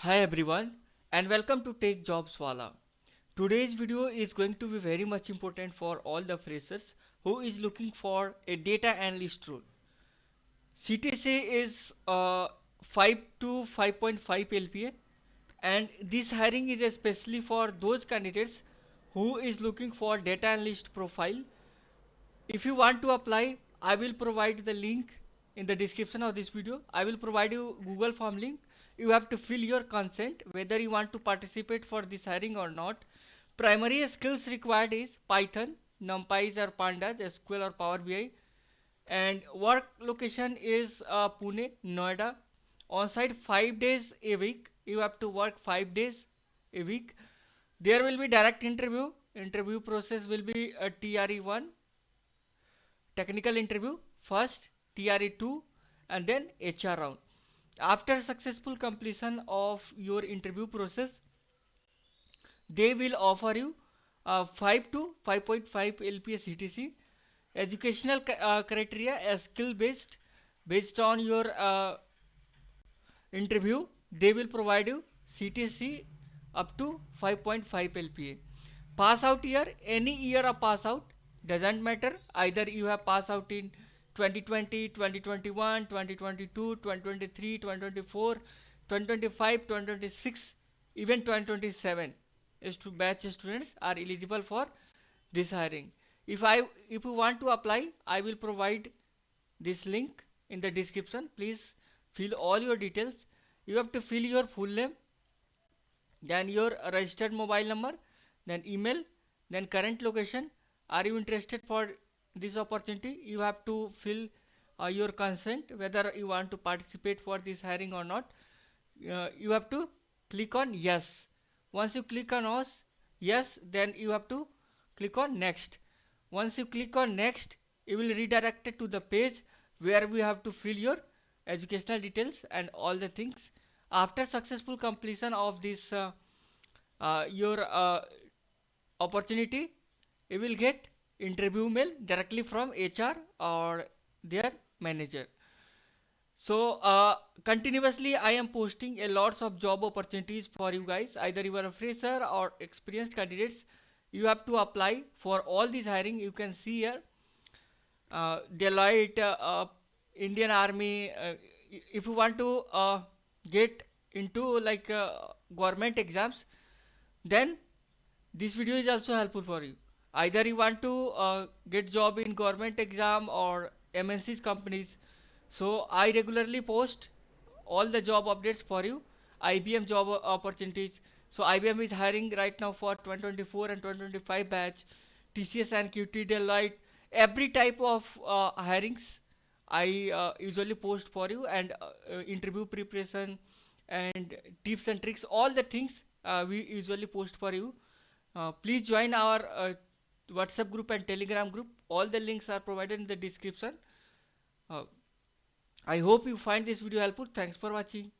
Hi everyone and welcome to Tech Jobs Wala. Today's video is going to be very much important for all the freshers who is looking for a data analyst role. CTC is 5 to 5.5 LPA and this hiring is especially for those candidates who is looking for data analyst profile. If you want to apply, I will provide the link in the description of this video. I will provide you Google form link. You have to fill your consent whether you want to participate for this hiring or not. Primary skills required is Python, NumPys or Pandas, SQL or Power BI, and work location is Pune, Noida. On site 5 days a week. You have to work 5 days a week. There will be direct interview. Interview process will be a TRE1 technical interview first, TRE2, and then HR round. After successful completion of your interview process, they will offer you 5 to 5.5 LPA CTC. Educational criteria as skill based on your interview. They will provide you CTC up to 5.5 LPA. Pass out year, any year of pass out doesn't matter. Either you have pass out in 2020, 2021, 2022, 2023, 2024, 2025, 2026, even 2027 is to batch students are eligible for this hiring. If you want to apply, I will provide this link in the description. Please fill all your details. You have to fill your full name, then your registered mobile number, then email, then current location. Are you interested for this opportunity? You have to fill your consent whether you want to participate for this hiring or not. You have to click on yes. Once you click on yes, then you have to click on next. Once you click on next, you will redirect it to the page where we have to fill your educational details and all the things. After successful completion of this your opportunity, you will get interview mail directly from HR or their manager. So continuously I am posting a lots of job opportunities for you guys. Either you are a fresher or experienced candidates, you have to apply for all these hiring. You can see here Deloitte, Indian Army. If you want to get into like government exams, then this video is also helpful for you. Either you want to get job in government exam or MNCs companies. So I regularly post all the job updates for you. IBM job opportunities. So IBM is hiring right now for 2024 and 2025 batch. TCS and QT, Deloitte, every type of hirings I usually post for you, and interview preparation and tips and tricks, all the things we usually post for you. Please join our WhatsApp group and Telegram group. All the links are provided in the description. Uh, I hope you find this video helpful. Thanks for watching.